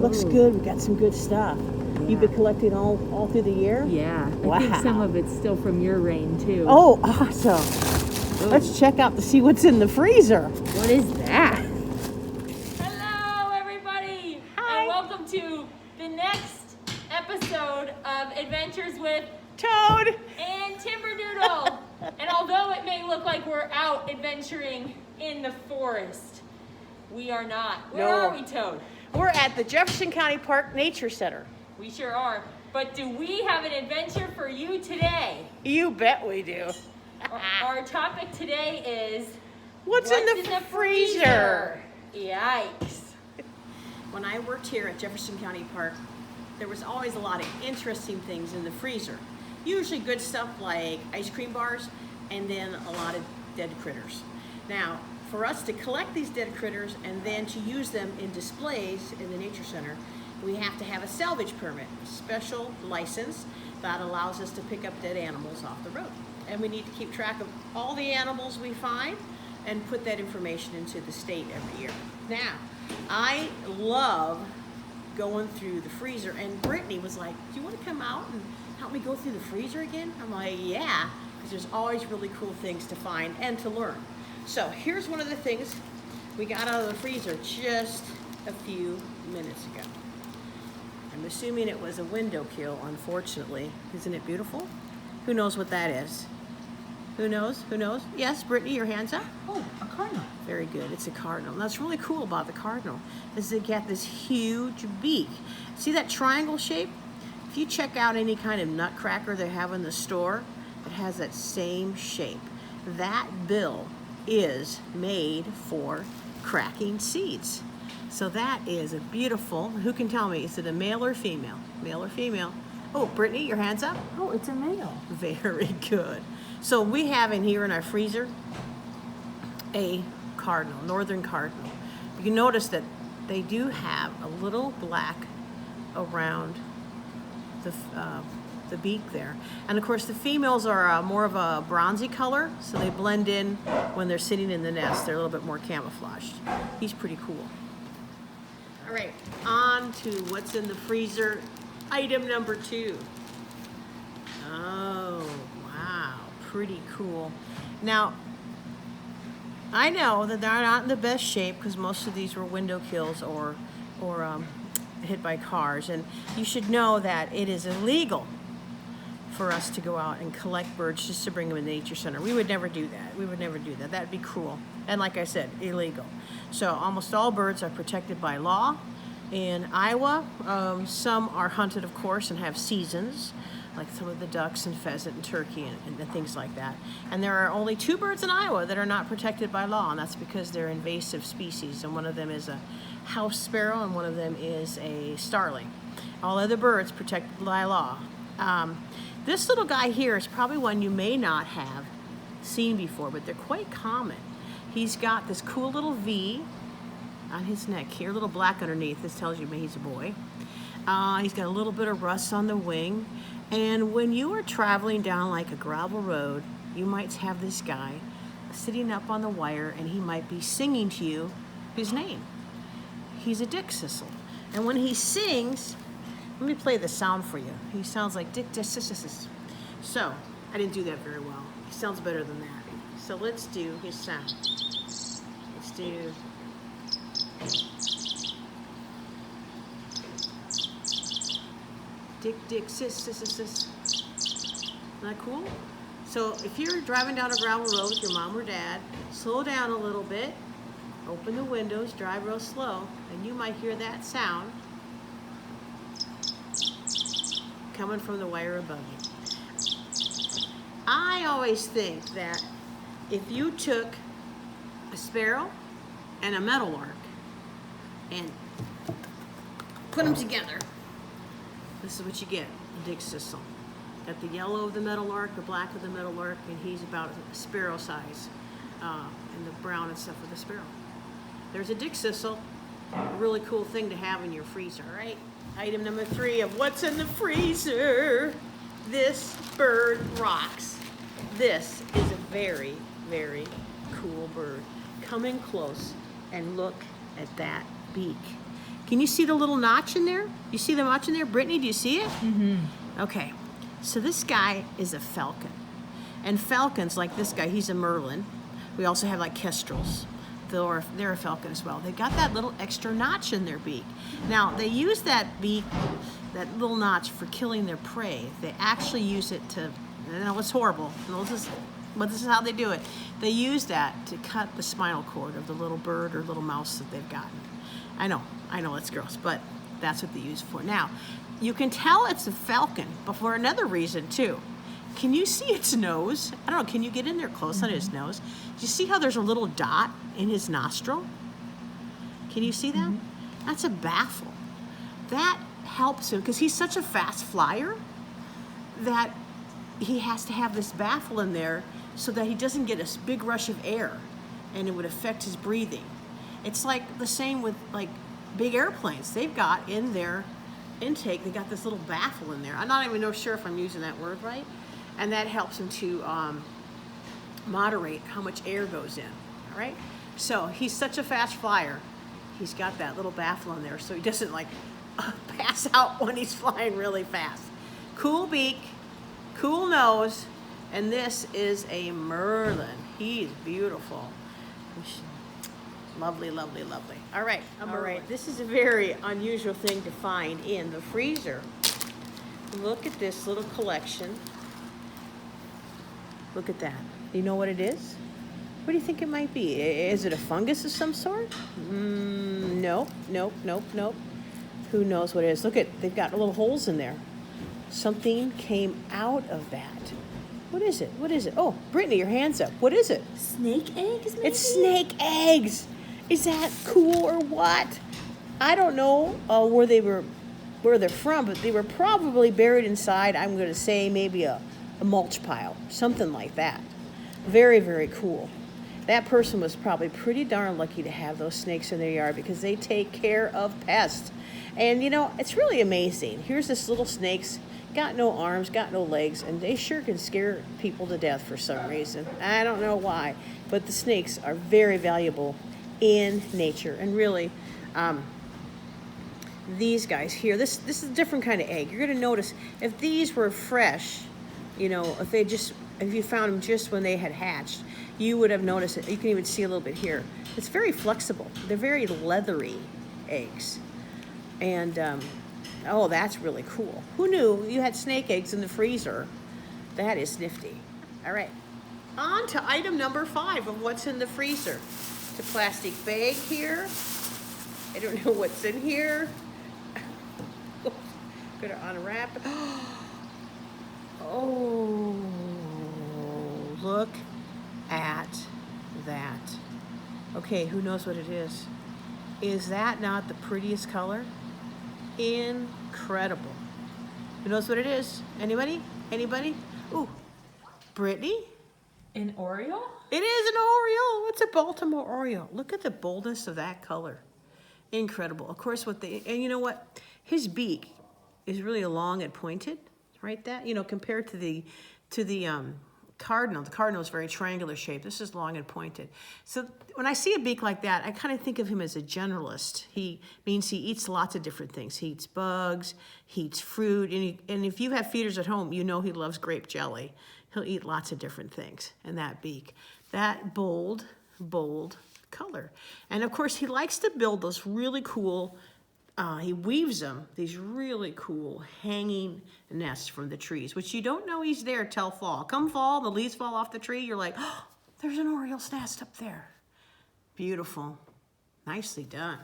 looks good. We got some good stuff. Yeah. You've been collecting all through the year? Yeah. Wow. I think some of it's still from your reign, too. Oh, awesome. Ooh. Let's check out to see what's in the freezer. What is that? Hello, everybody. Hi. And welcome to the next episode of Adventures with Toad. and Timberdoodle. And although it may look like we're out adventuring in the forest, we are not. Where No. are we, Toad? We're at the Jefferson County Park Nature Center. We sure are. But do we have an adventure for you today? You bet we do. Our topic today is What's in the freezer? Yikes. When I worked here at Jefferson County Park, there was always a lot of interesting things in the freezer. Usually good stuff like ice cream bars and then a lot of dead critters. Now, for us to collect these dead critters and then to use them in displays in the Nature Center, we have to have a salvage permit, a special license that allows us to pick up dead animals off the road. And we need to keep track of all the animals we find and put that information into the state every year. Now, I love going through the freezer, and Brittany was like, do you want to come out and help me go through the freezer again? I'm like, yeah, because there's always really cool things to find and to learn. So here's one of the things we got out of the freezer just a few minutes ago. I'm assuming it was a window kill, unfortunately. Isn't it beautiful? Who knows what that is? Who knows? Who knows? Yes, Brittany, your hands up. Oh, a cardinal. Very good. It's a cardinal. And that's really cool about the cardinal is they get this huge beak. See that triangle shape? If you check out any kind of nutcracker they have in the store, it has that same shape. That bill is made for cracking seeds. So that is a beautiful, who can tell me, is it a male or female? Male or female? Oh, Brittany, your hands up? Oh, it's a male. Very good. So we have in here in our freezer a cardinal, northern cardinal. You can notice that they do have a little black around the beak there. And of course the females are more of a bronzy color, so they blend in when they're sitting in the nest. They're a little bit more camouflaged. He's pretty cool. All right, on to what's in the freezer. Item number 2. Oh, wow, pretty cool. Now, I know that they're not in the best shape because most of these were window kills or hit by cars. And you should know that it is illegal for us to go out and collect birds just to bring them in the Nature Center. We would never do that. We would never do that. That'd be cruel. And like I said, illegal. So almost all birds are protected by law. In Iowa, some are hunted, of course, and have seasons, like some of the ducks and pheasant and turkey and things like that. And there are only 2 birds in Iowa that are not protected by law, and that's because they're invasive species. And one of them is a house sparrow, and one of them is a starling. All other birds protected by law. This little guy here is probably one you may not have seen before, but they're quite common. He's got this cool little V on his neck here, a little black underneath. This tells you he's a boy. He's got a little bit of rust on the wing. And when you are traveling down like a gravel road, you might have this guy sitting up on the wire and he might be singing to you his name. He's a dickcissel. And when he sings, let me play the sound for you. He sounds like dick. So, I didn't do that very well. He sounds better than that. So let's do his sound. Let's do... Dick, sis. Isn't that cool? So if you're driving down a gravel road with your mom or dad, slow down a little bit, open the windows, drive real slow, and you might hear that sound coming from the wire above you. I always think that if you took a sparrow and a meadowlark and put them together, this is what you get, a dickcissel. Got the yellow of the meadowlark, the black of the meadowlark, and he's about sparrow size, and the brown and stuff of the sparrow. There's a dickcissel, a really cool thing to have in your freezer, right? Item number 3 of what's in the freezer. This bird rocks. This is a very, very cool bird. Come in close and look at that beak. Can you see the little notch in there? You see the notch in there? Brittany, do you see it? Mm-hmm. Okay, so this guy is a falcon. And falcons, like this guy, he's a merlin. We also have like kestrels. They're a falcon as well. They got that little extra notch in their beak. Now, they use that beak, that little notch, for killing their prey. They actually use it to, I know it's horrible, but this is how they do it. They use that to cut the spinal cord of the little bird or little mouse that they've gotten. I know it's gross, but that's what they use it for. Now, you can tell it's a falcon, but for another reason too. Can you see its nose? I don't know, can you get in there close on his nose? Do you see how there's a little dot in his nostril? Can you see that? That's a baffle. That helps him, because he's such a fast flyer that he has to have this baffle in there so that he doesn't get a big rush of air and it would affect his breathing. It's like the same with like big airplanes. They've got in their intake, they got this little baffle in there. I'm not even sure if I'm using that word right. And that helps him to moderate how much air goes in, all right? So he's such a fast flyer, he's got that little baffle in there so he doesn't like pass out when he's flying really fast. Cool beak, cool nose, and this is a merlin. He's beautiful. Lovely, lovely, lovely. All right, this is a very unusual thing to find in the freezer. Look at this little collection. Look at that. Do you know what it is? What do you think it might be? Is it a fungus of some sort? Nope. Who knows what it is? Look at, they've got little holes in there. Something came out of that. What is it? What is it? Oh, Brittany, your hand's up. What is it? Snake eggs, maybe? It's snake eggs. Is that cool or what? I don't know where they're from, but they were probably buried inside, I'm going to say maybe a mulch pile, something like that. Very, very cool. That person was probably pretty darn lucky to have those snakes in their yard because they take care of pests. And you know, it's really amazing. Here's this little snake's got no arms, got no legs, and they sure can scare people to death for some reason. I don't know why, but the snakes are very valuable in nature. And really, these guys here, this is a different kind of egg. You're gonna notice if these were fresh, you know, if you found them just when they had hatched, you would have noticed it. You can even see a little bit here. It's very flexible. They're very leathery eggs. And, oh, that's really cool. Who knew you had snake eggs in the freezer? That is nifty. All right, on to item number 5 of what's in the freezer. It's a plastic bag here. I don't know what's in here. Gonna unwrap it. Oh, look at that. Okay, who knows what it is? Is that not the prettiest color? Incredible. Who knows what it is? Anybody? Anybody? Ooh, Brittany? An Oriole? It is an Oriole. It's a Baltimore Oriole. Look at the boldness of that color. Incredible. Of course, and you know what? His beak is really long and pointed, right? That, you know, compared to the cardinal. The cardinal is very triangular shaped. This is long and pointed. So when I see a beak like that, I kind of think of him as a generalist. He means he eats lots of different things. He eats bugs, he eats fruit, and if you have feeders at home, you know he loves grape jelly. He'll eat lots of different things. And that beak, that bold color. And of course, he likes to build those really cool, he weaves them, these really cool hanging nests from the trees, which you don't know he's there till fall. Come fall, the leaves fall off the tree, you're like, oh, there's an Oriole's nest up there. Beautiful. Nicely done.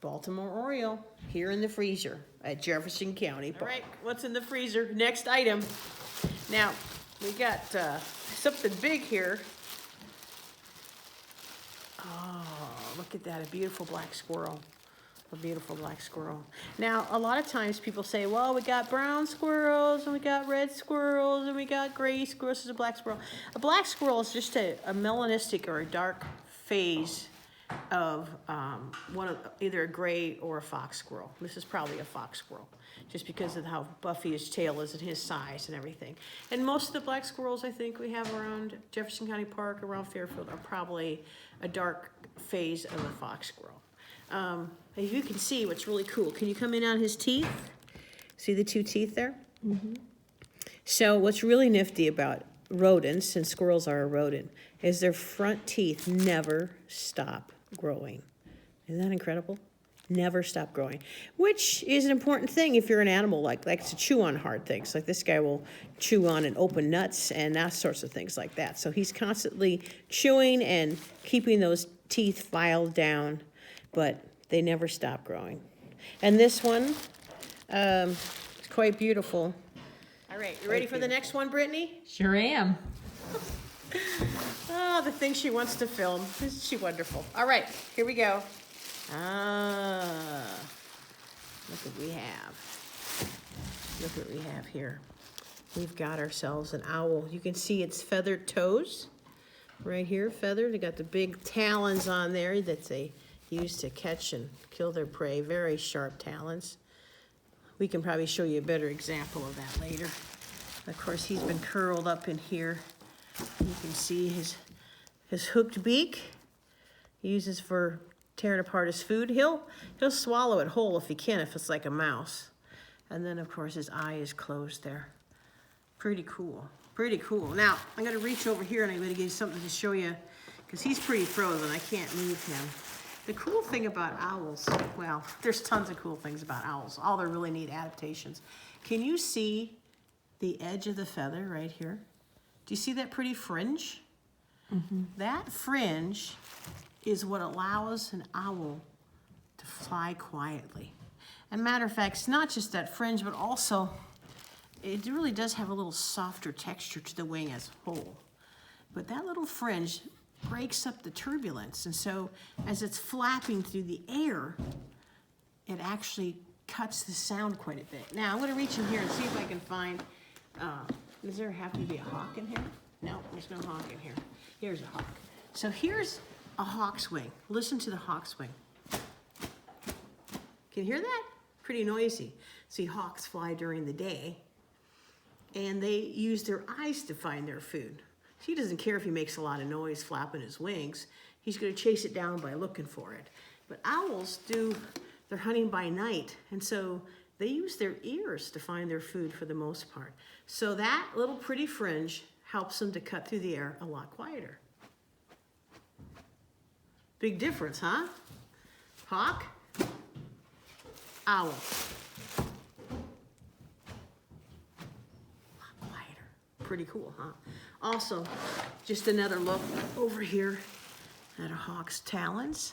Baltimore Oriole here in the freezer at Jefferson County. All right, what's in the freezer? Next item. Now, we got something big here. Oh, look at that, a beautiful black squirrel. A beautiful black squirrel. Now, a lot of times people say, well, we got brown squirrels, and we got red squirrels, and we got gray squirrels. This is a black squirrel. A black squirrel is just a melanistic or a dark phase of either a gray or a fox squirrel. This is probably a fox squirrel, just because of how buffy his tail is and his size and everything. And most of the black squirrels I think we have around Jefferson County Park, around Fairfield, are probably a dark phase of a fox squirrel. As you can see, what's really cool. Can you come in on his teeth? See the two teeth there? Mm-hmm. So what's really nifty about rodents, and squirrels are a rodent, is their front teeth never stop growing. Isn't that incredible? Never stop growing, which is an important thing if you're an animal likes to chew on hard things. Like this guy will chew on and open nuts and that sorts of things like that. So he's constantly chewing and keeping those teeth filed down, but they never stop growing. And this one, it's quite beautiful. All right, you ready for the next one, Brittany? Sure am. Oh, the thing she wants to film. Isn't she wonderful? All right, here we go. Look what we have. Look what we have here. We've got ourselves an owl. You can see its feathered toes right here, feathered. They got the big talons on there that they use to catch and kill their prey. Very sharp talons. We can probably show you a better example of that later. Of course, he's been curled up in here. You can see his hooked beak. He uses for tearing apart his food. He'll swallow it whole if he can, if it's like a mouse. And then, of course, his eye is closed there. Pretty cool. Pretty cool. Now, I'm going to reach over here and I'm going to give you something to show you, because he's pretty frozen. I can't move him. The cool thing about owls, well, there's tons of cool things about owls. All they're really neat adaptations. Can you see the edge of the feather right here? Do you see that pretty fringe? Mm-hmm. That fringe is what allows an owl to fly quietly. And matter of fact, it's not just that fringe, but also it really does have a little softer texture to the wing as a whole. But that little fringe breaks up the turbulence, and so as it's flapping through the air, it actually cuts the sound quite a bit. Now I'm going to reach in here and see if I can find, does there happen to be a hawk in here? No, there's no hawk in here. Here's a hawk. So here's a hawk's wing. Listen to the hawk's wing. Can you hear that? Pretty noisy. See, hawks fly during the day, and they use their eyes to find their food. He doesn't care if he makes a lot of noise flapping his wings. He's going to chase it down by looking for it. But owls do their hunting by night, and so they use their ears to find their food for the most part. So that little pretty fringe helps them to cut through the air a lot quieter. Big difference, huh? Hawk, owl. A lot quieter. Pretty cool, huh? Also, just another look over here at a hawk's talons.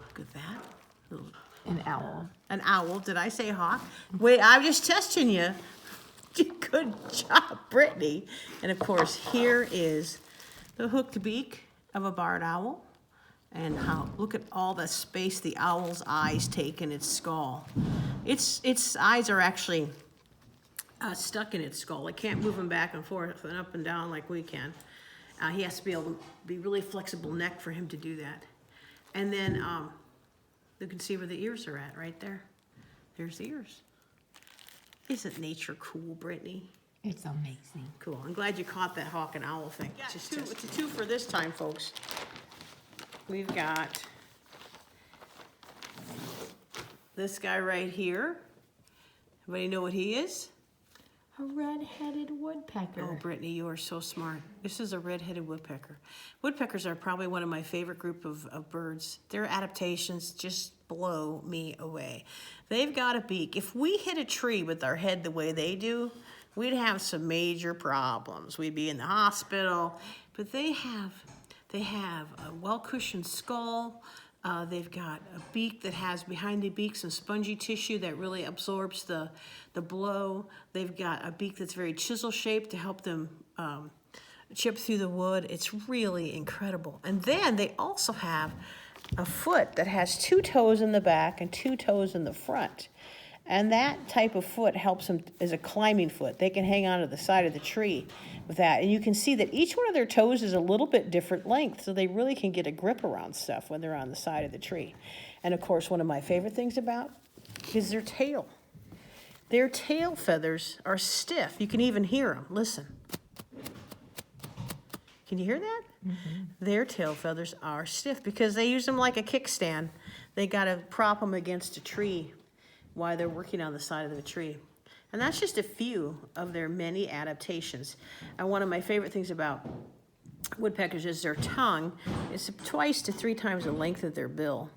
Look at that. An owl. An owl. Did I say hawk? Wait, I'm just testing you. Good job, Brittany. And of course, here is the hooked beak of a barred owl. And look at all the space the owl's eyes take in its skull. Its eyes are actually stuck in its skull. It can't move them back and forth and up and down like we can. He has to be able to be really flexible neck for him to do that. And then you can see where the ears are at right there. There's the ears. Isn't nature cool, Brittany? It's amazing. Cool. I'm glad you caught that hawk and owl thing. It's a two for this time, folks. We've got this guy right here. Everybody know what he is? A red-headed woodpecker. Oh, Brittany, you are so smart. This is a red-headed woodpecker. Woodpeckers are probably one of my favorite group of birds. Their adaptations just blow me away. They've got a beak. If we hit a tree with our head the way they do, we'd have some major problems. We'd be in the hospital. But they have a well-cushioned skull. They've got a beak that has behind the beak some spongy tissue that really absorbs the blow. They've got a beak that's very chisel-shaped to help them chip through the wood. It's really incredible. And then they also have a foot that has 2 toes in the back and 2 toes in the front. And that type of foot helps them as a climbing foot. They can hang on to the side of the tree with that. And you can see that each one of their toes is a little bit different length, so they really can get a grip around stuff when they're on the side of the tree. And of course, one of my favorite things about is their tail. Their tail feathers are stiff. You can even hear them. Listen. Can you hear that? Their tail feathers are stiff because they use them like a kickstand. They got to prop them against a tree while they're working on the side of the tree. And that's just a few of their many adaptations. And one of my favorite things about woodpeckers is their tongue is twice to 3 times the length of their bill.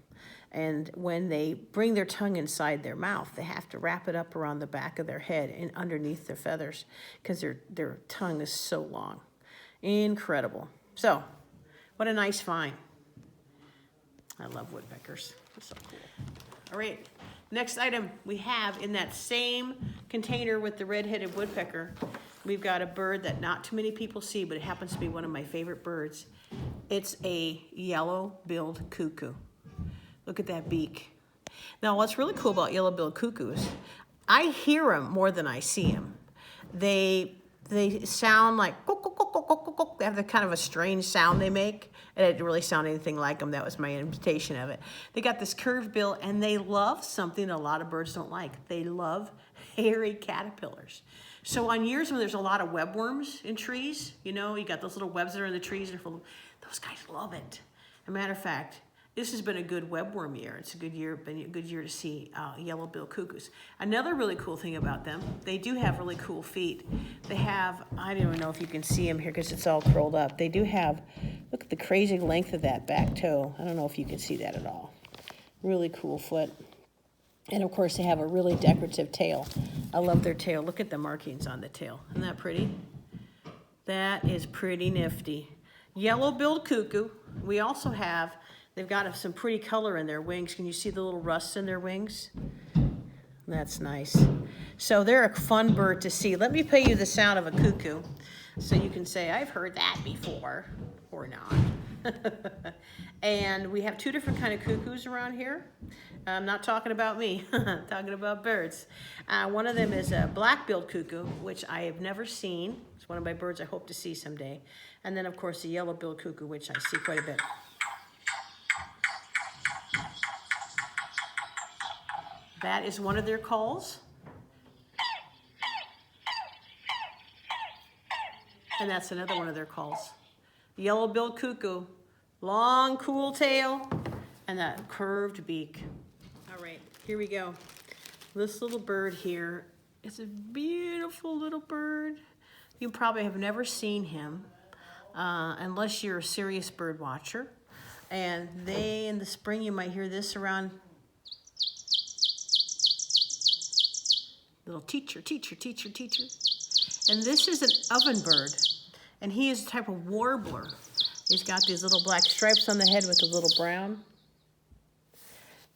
And when they bring their tongue inside their mouth, they have to wrap it up around the back of their head and underneath their feathers because their tongue is so long. Incredible. So, what a nice find. I love woodpeckers. They're so cool. All right, next item we have in that same container with the red-headed woodpecker, we've got a bird that not too many people see, but it happens to be one of my favorite birds. It's a yellow-billed cuckoo. Look at that beak. Now, what's really cool about yellow-billed cuckoos, I hear them more than I see them. They sound like cook, cook, cook, cook, cook, cook. They have the kind of a strange sound they make. And it didn't really sound anything like them. That was my imitation of it. They got this curved bill, and they love something a lot of birds don't like. They love hairy caterpillars. So on years when there's a lot of webworms in trees, you know, you got those little webs that are in the trees, and those guys love it. As a matter of fact, this has been a good webworm year. It's been a good year to see yellow-billed cuckoos. Another really cool thing about them, they do have really cool feet. They have, I don't even know if you can see them here because it's all curled up. They do have, look at the crazy length of that back toe. I don't know if you can see that at all. Really cool foot. And of course they have a really decorative tail. I love their tail. Look at the markings on the tail. Isn't that pretty? That is pretty nifty. Yellow-billed cuckoo. We also have, they've got some pretty color in their wings. Can you see the little rusts in their wings? That's nice. So they're a fun bird to see. Let me play you the sound of a cuckoo so you can say, I've heard that before, or not. And we have 2 different kind of cuckoos around here. I'm not talking about me, I'm talking about birds. One of them is a black-billed cuckoo, which I have never seen. It's one of my birds I hope to see someday. And then, of course, the yellow-billed cuckoo, which I see quite a bit. That is one of their calls. And that's another one of their calls. Yellow-billed cuckoo, long, cool tail, and that curved beak. All right, here we go. This little bird here is a beautiful little bird. You probably have never seen him unless you're a serious bird watcher. And in the spring, you might hear this around. Little teacher, teacher, teacher, teacher. And this is an oven bird. And he is a type of warbler. He's got these little black stripes on the head with a little brown.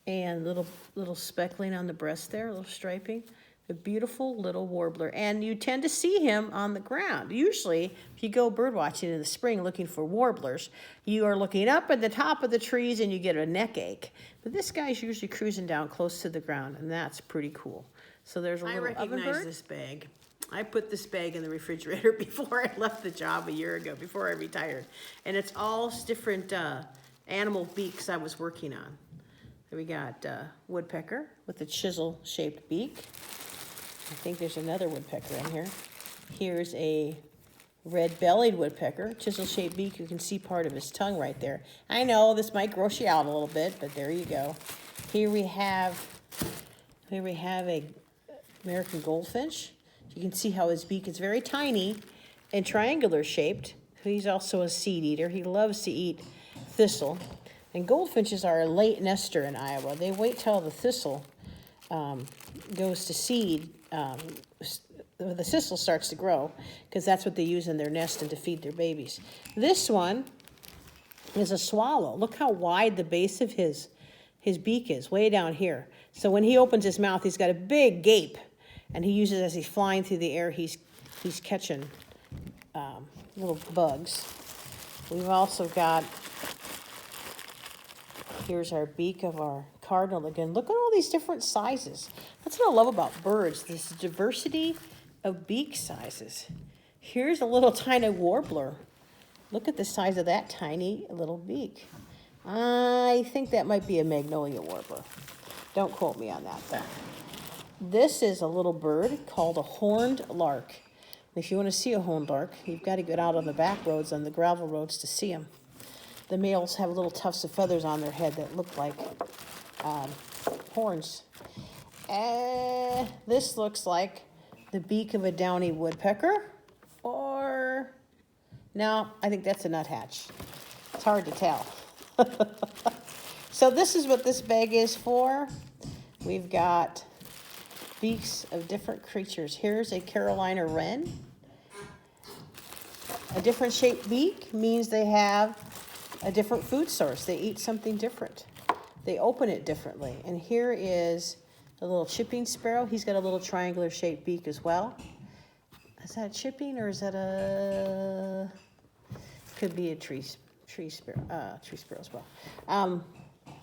And little speckling on the breast there, a little striping. A beautiful little warbler. And you tend to see him on the ground. Usually, if you go bird watching in the spring looking for warblers, you are looking up at the top of the trees and you get a neck ache. But this guy's usually cruising down close to the ground, and that's pretty cool. So there's a little oven bird. I recognize this bag. I put this bag in the refrigerator before I left the job a year ago, before I retired. And it's all different animal beaks I was working on. We got woodpecker with a chisel-shaped beak. I think there's another woodpecker in here. Here's a red-bellied woodpecker, chisel-shaped beak. You can see part of his tongue right there. I know this might gross you out a little bit, but there you go. Here we have a American goldfinch. You can see how his beak is very tiny and triangular shaped. He's also a seed eater. He loves to eat thistle. And goldfinches are a late nester in Iowa. They wait till the thistle goes to seed, the thistle starts to grow, because that's what they use in their nest and to feed their babies. This one is a swallow. Look how wide the base of his beak is, way down here. So when he opens his mouth, he's got a big gape, and he uses, as he's flying through the air, he's catching little bugs. We've also got, here's our beak of our cardinal again. Look at all these different sizes. That's what I love about birds, this diversity of beak sizes. Here's a little tiny warbler. Look at the size of that tiny little beak. I think that might be a magnolia warbler. Don't quote me on that though. This is a little bird called a horned lark. If you want to see a hornlark, you've got to get out on the back roads, on the gravel roads to see them. The males have little tufts of feathers on their head that look like horns. This looks like the beak of a downy woodpecker, or no, I think that's a nuthatch. It's hard to tell. So this is what this bag is for. We've got beaks of different creatures. Here's a Carolina wren. A different shaped beak means they have a different food source. They eat something different. They open it differently. And here is a little chipping sparrow. He's got a little triangular shaped beak as well. Is that a chipping or is that a, could be a tree sparrow as well.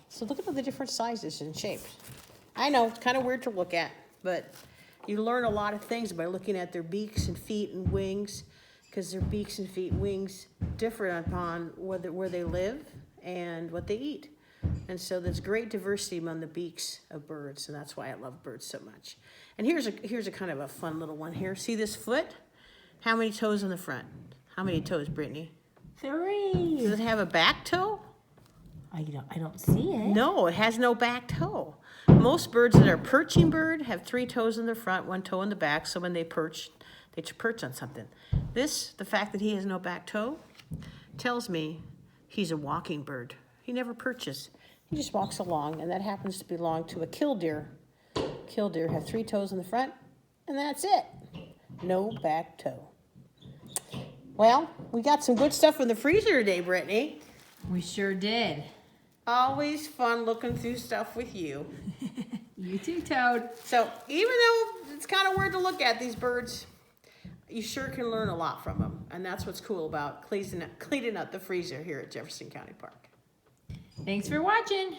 So look at the different sizes and shapes. I know, it's kind of weird to look at, but you learn a lot of things by looking at their beaks and feet and wings, because their beaks and feet and wings differ upon where they live and what they eat. And so there's great diversity among the beaks of birds, and that's why I love birds so much. And here's a kind of a fun little one here. See this foot? How many toes in the front? How many toes, Brittany? 3. Does it have a back toe? I don't see it. No, it has no back toe. Most birds that are perching bird have 3 toes in the front, 1 toe in the back, so when they perch on something. The fact that he has no back toe, tells me he's a walking bird. He never perches. He just walks along, and that happens to belong to a killdeer. Killdeer have 3 toes in the front, and that's it. No back toe. Well, we got some good stuff in the freezer today, Brittany. We sure did. Always fun looking through stuff with you. You too, Toad. So even though it's kind of weird to look at these birds, you sure can learn a lot from them. And that's what's cool about cleaning up the freezer here at Jefferson County Park. Thanks for watching.